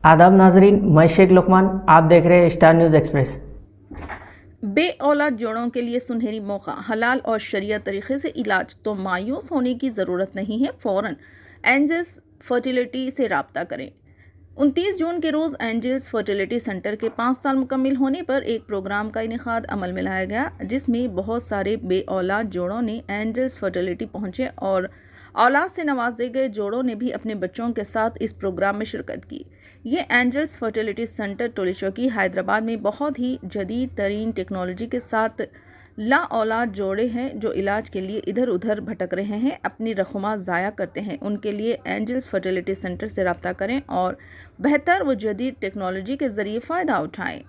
आदाब नाजरीन, मैं शेख लुकमान, आप देख रहे हैं स्टार न्यूज़ एक्सप्रेस। बे औलाद जोड़ों के लिए सुनहरी मौका, हलाल और शरियत तरीके से इलाज। तो मायूस होने की ज़रूरत नहीं है, फ़ौरन एंजल्स फर्टिलिटी से रब्ता करें। 29 जून के रोज़ एंजल्स फर्टिलिटी सेंटर के 5 साल मुकम्मिल होने पर एक प्रोग्राम का इनेकाद अमल में लाया गया, जिसमें बहुत सारे बे औलाद जोड़ों ने एंजल्स फर्टिलिटी पहुँचे और औलाद से नवाजे गए जोड़ों ने भी अपने बच्चों के साथ इस प्रोग्राम में शिरकत की। ये angels fertility centre Toli Chowki Hyderabad में बहुत ही जदीद तरीन टेक्नोलॉजी के साथ ला औलाद जोड़े हैं जो इलाज के लिए इधर उधर भटक रहे हैं, अपनी रकूमा ज़ाया करते हैं। उनके लिए एंजल्स फर्टिलिटी सेंटर से रब्ता करें और बेहतर व जदीद टेक्नोलॉजी के ज़रिए फ़ायदा उठाएँ।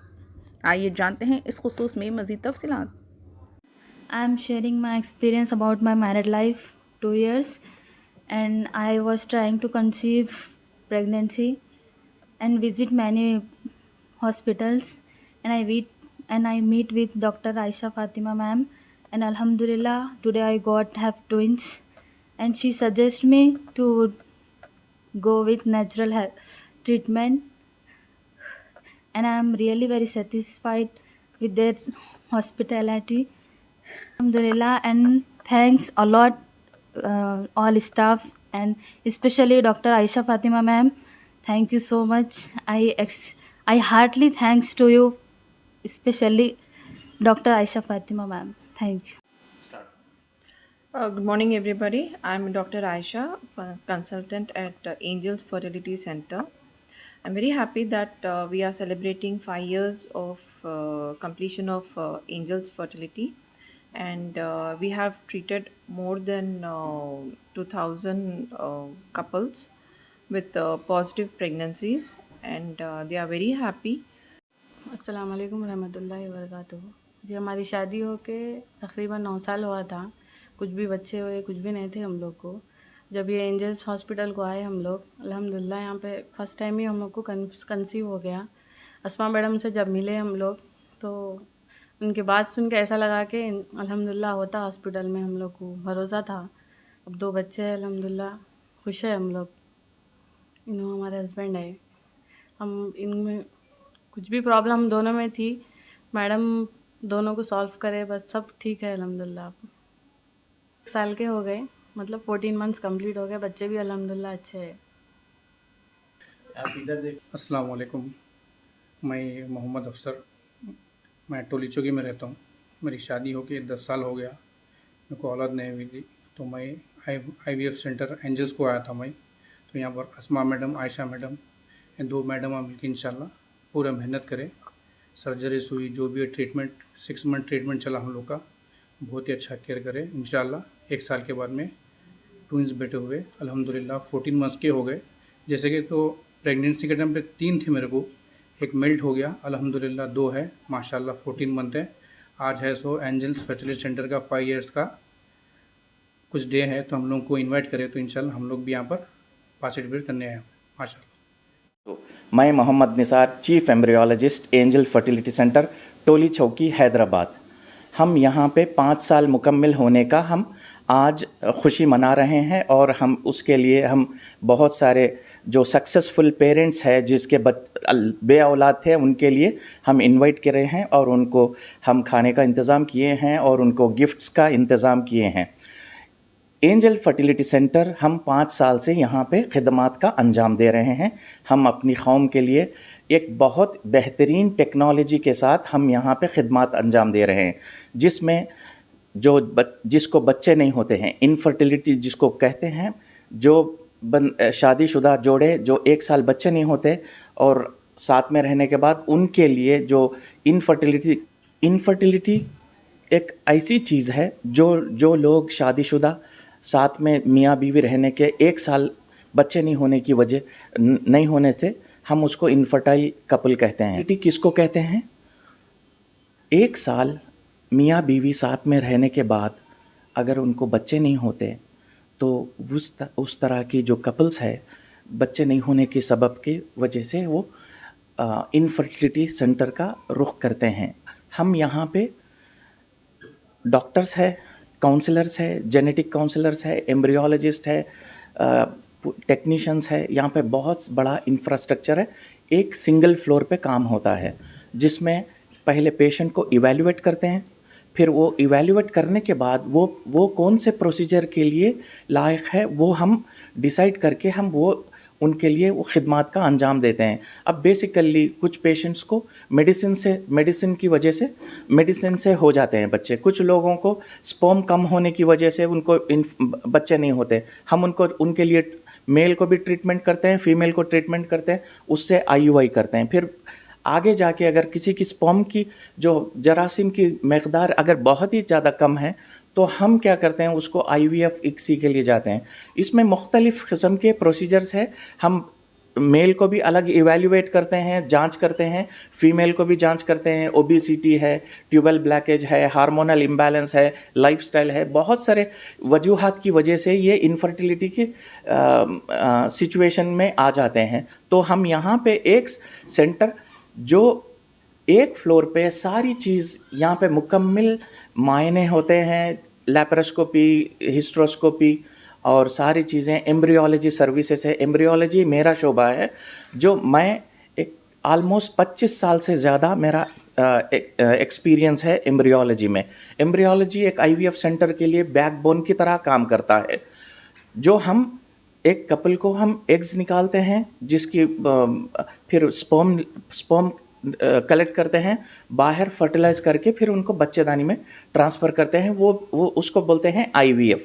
आइए जानते हैं इस खुसूस में मज़ीद तफसीलात। I am sharing my experience about my married life, 2 years, and I was trying to conceive pregnancy and visit many hospitals, and I meet with Dr. Aisha Fatima ma'am, and Alhamdulillah today I got have twins, and she suggests me to go with natural health treatment, and I am really very satisfied with their hospitality. Alhamdulillah, and thanks a lot all staffs and especially Dr. Aisha Fatima ma'am. Thank you so much. I heartily thanks to you, especially Dr. Aisha Fatima ma'am. Thank you. Good morning, everybody. I'm Dr. Aisha, consultant at Angels Fertility Center. I'm very happy that we are celebrating 5 years of completion of Angels Fertility, and we have treated more than 2000 couples with positive pregnancies, and they are very happy. अस्सलाम वालेकुम रहमतुल्लाहि व बरकातुहू। जी, हमारी शादी हो के तकरीबन 9 साल हुआ था। कुछ भी बच्चे हुए, कुछ भी नहीं थे हम लोग को। जब ये एंजल्स हॉस्पिटल को आए हम लोग, अल्हम्दुलिल्लाह यहाँ पे फ़र्स्ट टाइम ही हम लोग को कंसीव हो गया। अस्मा मैडम से जब मिले हम लोग तो उनकी बात सुन के ऐसा लगा कि अल्हम्दुलिल्लाह होता हॉस्पिटल में, हम लोग को भरोसा था। अब 2 बच्चे हैं, अल्हम्दुलिल्लाह खुश है हम लोग। इन्हों हमारे हस्बैंड है। हम इनमें कुछ भी प्रॉब्लम दोनों में थी, मैडम दोनों को सॉल्व करे, बस सब ठीक है अल्हम्दुलिल्लाह। 1 साल के हो गए, मतलब 14 मंथ्स कंप्लीट हो गए, बच्चे भी अल्हम्दुलिल्लाह अच्छे हैं। अस्सलाम वालेकुम, मैं मोहम्मद अफसर, मैं टोली चौकी में रहता हूँ। मेरी शादी होके 10 साल हो गया, मेरे को औलाद नहीं हुई थी, तो मैं IVF सेंटर एंजल्स को आया था मैं। तो यहाँ पर अस्मा मैडम, आयशा मैडम, ये 2 मैडम मिलकर इंशाल्लाह पूरा मेहनत करें। सर्जरी हुई, जो भी ट्रीटमेंट 6 मंथ ट्रीटमेंट चला हम लोग का, बहुत ही अच्छा केयर करें इंशाल्लाह। 1 साल के बाद में ट्विंस बेटे हुए अल्हम्दुलिल्लाह। 14 मंथ्स के हो गए। जैसे कि तो प्रेगनेंसी के टाइम पे 3 थे मेरे को, एक मेल्ट हो गया अल्हम्दुलिल्लाह, 2 है माशाल्लाह, 14 मंथ है। आज है सो एंजल्स फर्टिलिटी सेंटर का 5 इयर्स का कुछ डे है, तो हम लोग को इन्वाइट करें तो इंशाल्लाह हम लोग भी यहाँ पर पार्टिसिपेट करने आए माशाल्लाह। मैं Mohammad Nisar, chief embryologist, angel fertility centre, Toli Chowki, Hyderabad. हम यहाँ पे 5 साल मुकम्मिल होने का हम आज खुशी मना रहे हैं, और हम उसके लिए हम बहुत सारे जो सक्सेसफुल पेरेंट्स हैं जिसके बे औलाद थे उनके लिए हम इनवाइट करे हैं, और उनको हम खाने का इंतज़ाम किए हैं और उनको गिफ्ट्स का इंतज़ाम किए हैं। एंजल फर्टिलिटी सेंटर हम 5 साल से यहाँ पे खिदमात का अंजाम दे रहे हैं। हम अपनी कौम के लिए एक बहुत बेहतरीन टेक्नोलॉजी के साथ हम यहाँ पे खिदमात अंजाम दे रहे हैं, जिसमें जिसको बच्चे नहीं होते हैं, इनफर्टिलिटी जिसको कहते हैं, जो शादीशुदा जोड़े जो 1 साल बच्चे नहीं होते और साथ में रहने के बाद उनके लिए जो इनफर्टिलिटी एक ऐसी चीज़ है जो लोग शादीशुदा साथ में मियाँ बीवी रहने के 1 साल बच्चे नहीं होने की वजह नहीं होने से हम उसको इनफर्टाइल कपल कहते हैं। किसको कहते हैं? 1 साल मियाँ बीवी साथ में रहने के बाद अगर उनको बच्चे नहीं होते तो उस तरह की जो कपल्स है, बच्चे नहीं होने के सबब की वजह से वो इनफर्टिलिटी सेंटर का रुख करते हैं। हम यहाँ पे डॉक्टर्स है, काउंसलर्स है, जेनेटिक काउंसलर्स है, एम्ब्रियोलॉजिस्ट है, टेक्नीशियंस है। यहाँ पे बहुत बड़ा इंफ्रास्ट्रक्चर है। एक सिंगल फ्लोर पे काम होता है, जिसमें पहले पेशेंट को इवैल्यूएट करते हैं, फिर वो इवैल्यूएट करने के बाद वो कौन से प्रोसीजर के लिए लायक है वो हम डिसाइड करके हम वो उनके लिए वो खिदमात का अंजाम देते हैं। अब बेसिकली कुछ पेशेंट्स को मेडिसिन की वजह से मेडिसिन से हो जाते हैं बच्चे, कुछ लोगों को स्पर्म कम होने की वजह से उनको बच्चे नहीं होते। हम उनके लिए मेल को भी ट्रीटमेंट करते हैं, फीमेल को ट्रीटमेंट करते हैं, उससे IUI करते हैं। फिर आगे जाके अगर किसी की स्पर्म की जो जरासीम की मकदार अगर बहुत ही ज़्यादा कम है तो हम क्या करते हैं, उसको IVF ICSI के लिए जाते हैं। इसमें मुख्तलिफ़ किस्म के प्रोसीजर्स है। हम मेल को भी अलग इवैल्यूएट करते हैं, जांच करते हैं, फीमेल को भी जांच करते हैं। ओबेसिटी है, ट्यूबल ब्लैकेज है, हार्मोनल इम्बैलेंस है, लाइफस्टाइल है, बहुत सारे वजूहात की वजह से ये इनफर्टिलिटी की सिचुएशन में आ जाते हैं। तो हम यहाँ पे एक सेंटर जो एक फ्लोर पे सारी चीज़ यहाँ पे मुकम्मल मायने होते हैं, लैप्रोस्कोपी, हिस्ट्रोस्कोपी और सारी चीज़ें, एम्ब्रियोलॉजी सर्विसेज है। एम्ब्रियोलॉजी मेरा शोबा है, जो मैं एक ऑलमोस्ट 25 साल से ज़्यादा मेरा एक्सपीरियंस है एम्ब्रियोलॉजी में। एम्ब्रियोलॉजी एक IVF सेंटर के लिए बैकबोन की तरह काम करता है। जो हम एक कपल को हम एग्स निकालते हैं, जिसकी फिर स्पर्म कलेक्ट करते हैं, बाहर फर्टिलाइज करके फिर उनको बच्चेदानी में ट्रांसफ़र करते हैं, वो उसको बोलते हैं IVF।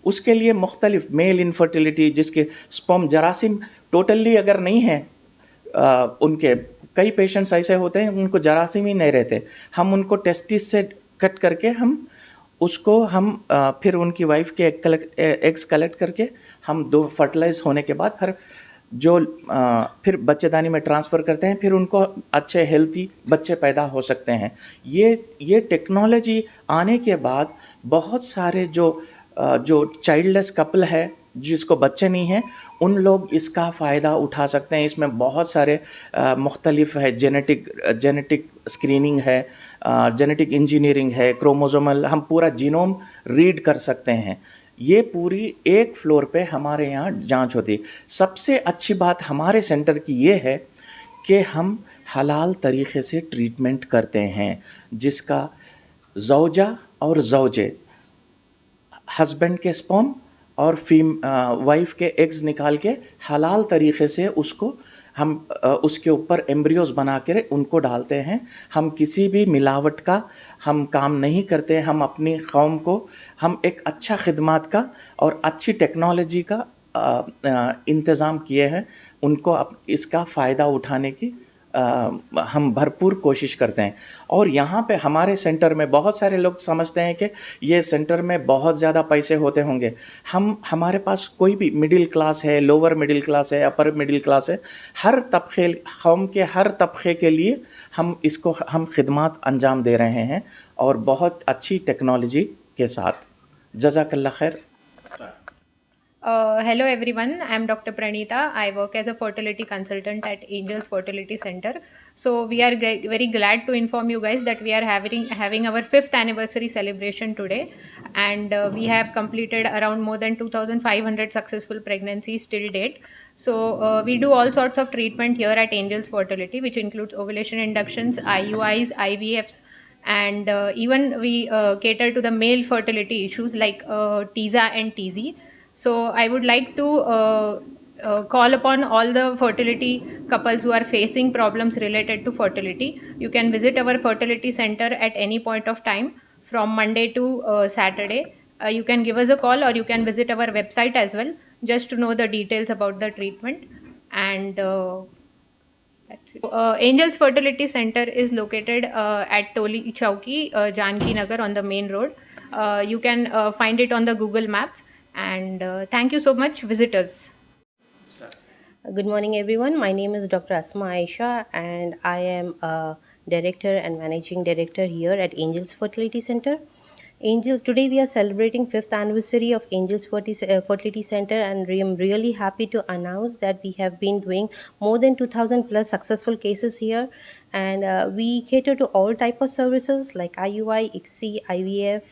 उसके लिए मुख्तलिफ मेल इनफर्टिलिटी, जिसके स्पर्म जरासीम टोटली अगर नहीं है, उनके कई पेशेंट्स ऐसे होते हैं उनको जरासीम ही नहीं रहते, हम उनको टेस्टिस से कट करके हम फिर उनकी वाइफ के एग्स कलेक्ट करके हम 2 फर्टिलाइज होने के बाद फिर बच्चेदानी में ट्रांसफ़र करते हैं, फिर उनको अच्छे हेल्थी बच्चे पैदा हो सकते हैं। ये टेक्नोलॉजी आने के बाद बहुत सारे जो चाइल्डलेस कपल है, जिसको बच्चे नहीं हैं, उन लोग इसका फ़ायदा उठा सकते हैं। इसमें बहुत सारे मुख्तलिफ है, जेनेटिक स्क्रीनिंग है, जेनेटिक इंजीनियरिंग है, क्रोमोसोमल, हम पूरा जीनोम रीड कर सकते हैं। ये पूरी एक फ्लोर पे हमारे यहाँ जांच होती है। सबसे अच्छी बात हमारे सेंटर की ये है कि हम हलाल तरीक़े से ट्रीटमेंट करते हैं, जिसका ज़ौजा और ज़ौजे, हस्बैंड के स्पर्म और वाइफ के एग्स निकाल के हलाल तरीक़े से उसको हम उसके ऊपर एम्ब्रियोज बना कर उनको डालते हैं। हम किसी भी मिलावट का हम काम नहीं करते। हम अपनी कौम को हम एक अच्छा खिदमात का और अच्छी टेक्नोलॉजी का इंतज़ाम किए हैं। उनको इसका फ़ायदा उठाने की हम भरपूर कोशिश करते हैं। और यहाँ पे हमारे सेंटर में बहुत सारे लोग समझते हैं कि ये सेंटर में बहुत ज़्यादा पैसे होते होंगे। हमारे पास कोई भी मिडिल क्लास है, लोअर मिडिल क्लास है, अपर मिडिल क्लास है, हर तबके, कौम के हर तबके के लिए हम खिदमात अंजाम दे रहे हैं और बहुत अच्छी टेक्नोलॉजी के साथ। जज़ाकल्लाह खैर। Hello everyone, I am Dr. Pranita. I work as a fertility consultant at Angels Fertility Center. So we are very glad to inform you guys that we are having our 5th anniversary celebration today, and we have completed around more than 2,500 successful pregnancies till date. So we do all sorts of treatment here at Angels Fertility, which includes ovulation inductions, IUIs, IVFs, and even we cater to the male fertility issues like TISA and TZ. So I would like to call upon all the fertility couples who are facing problems related to fertility. You can visit our fertility center at any point of time from Monday to Saturday. You can give us a call or you can visit our website as well, just to know the details about the treatment. And that's it. Angels Fertility Center is located at Toli Chowki, Janki Nagar on the main road. You can find it on the Google Maps. And thank you so much, visitors. Good morning everyone, my name is Dr. Asma Aisha and I am a director and managing director here at Angels Fertility Center. Today we are celebrating 5th anniversary of Angels Fertility Center, and I am really happy to announce that we have been doing more than 2,000 plus successful cases here, and we cater to all type of services like IUI, ICSI, IVF,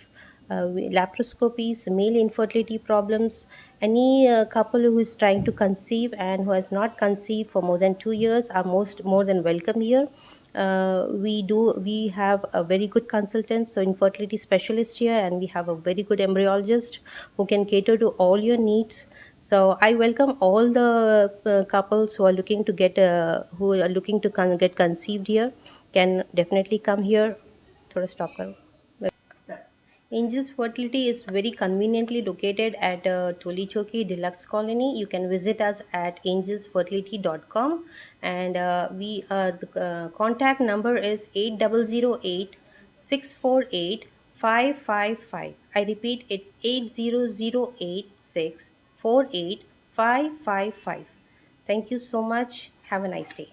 laparoscopies, male infertility problems, Any couple who is trying to conceive and who has not conceived for more than 2 years are more than welcome here. We have a very good consultant, so infertility specialist here, and we have a very good embryologist who can cater to all your needs. So I welcome all the couples who are looking to get conceived here. Can definitely come here. थोड़ा stop करो. Angels Fertility is very conveniently located at Tolichoki Deluxe Colony. You can visit us at angelsfertility.com, and the contact number is 8008 648 555. I repeat, it's 8008648 555. Thank you so much. Have a nice day.